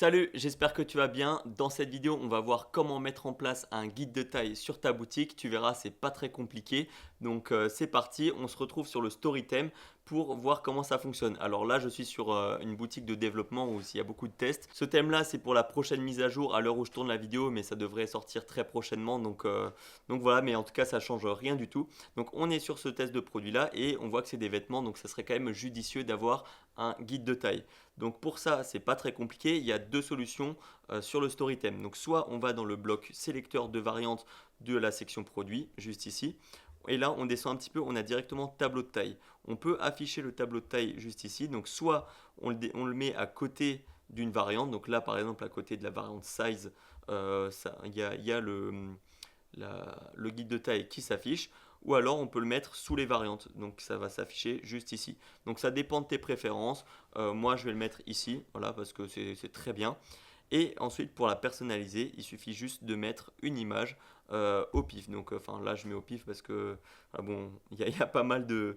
Salut, j'espère que tu vas bien. Dans cette vidéo, on va voir comment mettre en place un guide de taille sur ta boutique. Tu verras, c'est pas très compliqué. Donc c'est parti, on se retrouve sur le Storytime pour voir comment ça fonctionne. Alors là, je suis sur une boutique de développement où il y a beaucoup de tests. Ce thème-là, c'est pour la prochaine mise à jour à l'heure où je tourne la vidéo, mais ça devrait sortir très prochainement. Donc voilà, mais en tout cas, ça change rien du tout. Donc on est sur ce test de produit-là et on voit que c'est des vêtements, donc ça serait quand même judicieux d'avoir un guide de taille. Donc pour ça, c'est pas très compliqué. Il y a deux solutions sur le Storytime. Donc soit on va dans le bloc sélecteur de variantes de la section produit, juste ici. Et là, on descend un petit peu, on a directement tableau de taille. On peut afficher le tableau de taille juste ici. Donc soit on le met à côté d'une variante. Donc là, par exemple, à côté de la variante size, il y a le guide de taille qui s'affiche, ou alors on peut le mettre sous les variantes, donc ça va s'afficher juste ici. Donc ça dépend de tes préférences. Moi je vais le mettre ici, voilà, parce que c'est très bien. Et ensuite pour la personnaliser, il suffit juste de mettre une image au pif. Donc enfin là je mets au pif parce que bon, il y a pas mal de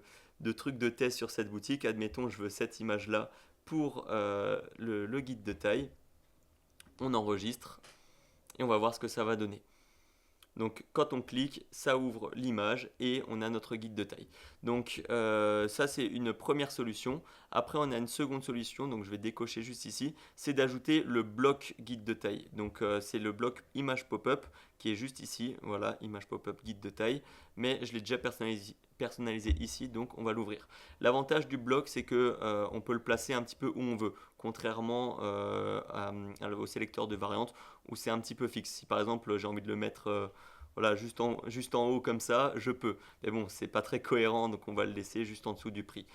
trucs de test sur cette boutique. Admettons je veux cette image là pour le guide de taille. On enregistre et on va voir ce que ça va donner. Donc quand on clique, ça ouvre l'image et on a notre guide de taille. Donc ça c'est une première solution. Après on a une seconde solution, donc je vais décocher juste ici, c'est d'ajouter le bloc guide de taille. Donc c'est le bloc image pop-up qui est juste ici, voilà, image pop-up guide de taille, mais je l'ai déjà personnalisé ici, donc on va l'ouvrir. L'avantage du bloc c'est que on peut le placer un petit peu où on veut, contrairement au sélecteur de variantes où c'est un petit peu fixe. Si par exemple j'ai envie de le mettre voilà, juste en haut comme ça, je peux. Mais bon, c'est pas très cohérent, donc on va le laisser juste en dessous du prix.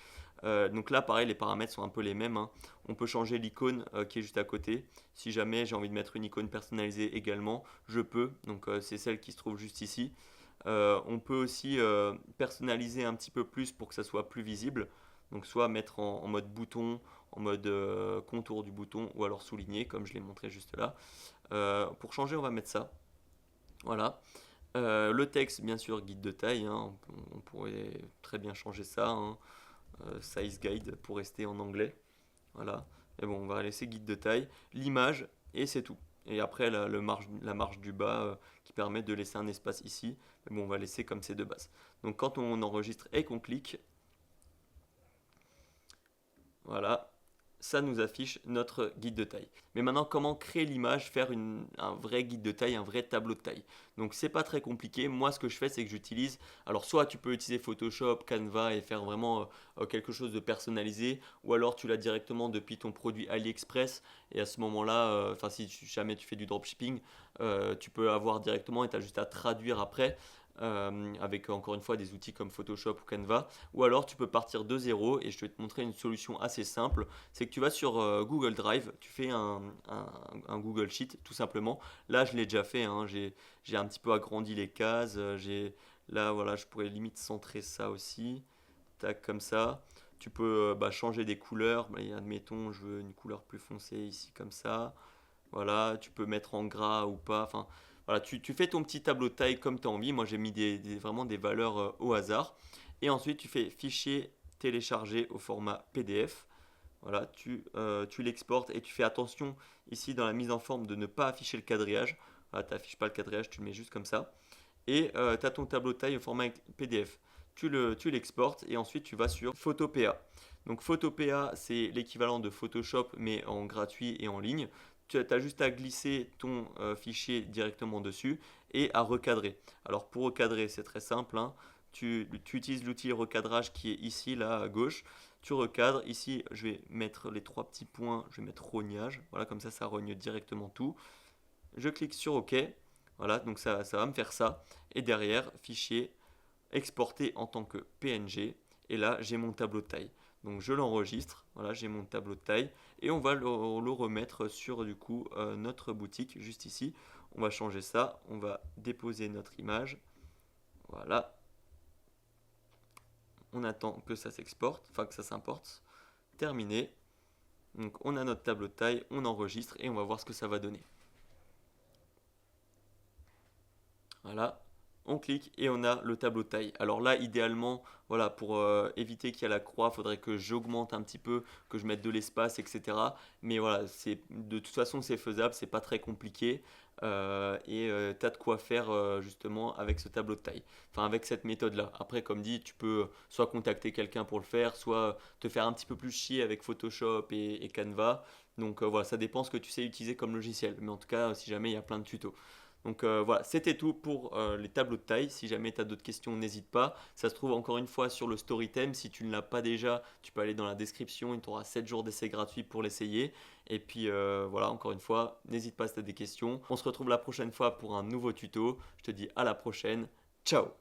Donc là, pareil, les paramètres sont un peu les mêmes, hein. On peut changer l'icône qui est juste à côté. Si jamais j'ai envie de mettre une icône personnalisée également, je peux. Donc c'est celle qui se trouve juste ici. On peut aussi personnaliser un petit peu plus pour que ça soit plus visible. Donc soit mettre en mode bouton, en mode contour du bouton, ou alors souligner, comme je l'ai montré juste là. Pour changer, on va mettre ça. Voilà. Le texte, bien sûr, guide de taille, hein, on pourrait très bien changer ça, hein. Size guide pour rester en anglais. Voilà. Mais bon, on va laisser guide de taille, l'image, et c'est tout. Et après, la marge du bas qui permet de laisser un espace ici. Mais bon, on va laisser comme c'est de base. Donc quand on enregistre et qu'on clique, voilà, ça nous affiche notre guide de taille. Mais maintenant, comment créer l'image, faire un vrai guide de taille, un vrai tableau de taille. Donc c'est pas très compliqué. Moi, ce que je fais, c'est que j'utilise. Alors, soit tu peux utiliser Photoshop, Canva et faire vraiment quelque chose de personnalisé, ou alors tu l'as directement depuis ton produit AliExpress. Et à ce moment-là, enfin, si jamais tu fais du dropshipping, tu peux avoir directement et tu as juste à traduire après. Avec encore une fois des outils comme Photoshop ou Canva, ou alors tu peux partir de zéro et je vais te montrer une solution assez simple, c'est que tu vas sur Google Drive, tu fais un Google Sheet tout simplement. Là je l'ai déjà fait, hein, j'ai un petit peu agrandi les cases, là voilà, je pourrais limite centrer ça aussi, tac comme ça. Tu peux changer des couleurs, admettons je veux une couleur plus foncée ici comme ça. Voilà, tu peux mettre en gras ou pas. Enfin, voilà, tu fais ton petit tableau de taille comme tu as envie. Moi, j'ai mis vraiment des valeurs au hasard. Et ensuite, tu fais fichier télécharger au format PDF. Voilà, tu l'exportes et tu fais attention ici dans la mise en forme de ne pas afficher le quadrillage. Voilà, tu n'affiches pas le quadrillage, tu le mets juste comme ça. Et tu as ton tableau de taille au format PDF. Tu l'exportes et ensuite tu vas sur Photopea. Donc Photopea, c'est l'équivalent de Photoshop mais en gratuit et en ligne. Tu as juste à glisser ton fichier directement dessus et à recadrer. Alors pour recadrer, c'est très simple, hein. Tu utilises l'outil recadrage qui est ici, là, à gauche. Tu recadres. Ici, je vais mettre les trois petits points. Je vais mettre rognage. Voilà, comme ça rogne directement tout. Je clique sur OK. Voilà, donc ça va me faire ça. Et derrière, fichier exporté en tant que PNG. Et là, j'ai mon tableau de taille. Donc je l'enregistre, voilà, j'ai mon tableau de taille et on va le remettre sur du coup notre boutique juste ici. On va changer ça, on va déposer notre image. Voilà, on attend que ça s'exporte, enfin que ça s'importe. Terminé. Donc on a notre tableau de taille, on enregistre et on va voir ce que ça va donner. Voilà, on clique et on a le tableau de taille. Alors là, idéalement, voilà, pour éviter qu'il y ait la croix, il faudrait que j'augmente un petit peu, que je mette de l'espace, etc. Mais voilà, de toute façon, c'est faisable, c'est pas très compliqué. Et tu as de quoi faire justement avec ce tableau de taille, enfin avec cette méthode-là. Après, comme dit, tu peux soit contacter quelqu'un pour le faire, soit te faire un petit peu plus chier avec Photoshop et Canva. Donc voilà, ça dépend ce que tu sais utiliser comme logiciel. Mais en tout cas, si jamais il y a plein de tutos. Donc voilà, c'était tout pour les tableaux de taille. Si jamais tu as d'autres questions, n'hésite pas. Ça se trouve encore une fois sur le Storytime. Si tu ne l'as pas déjà, tu peux aller dans la description. Il t'aura 7 jours d'essai gratuit pour l'essayer. Et puis voilà, encore une fois, n'hésite pas si tu as des questions. On se retrouve la prochaine fois pour un nouveau tuto. Je te dis à la prochaine. Ciao!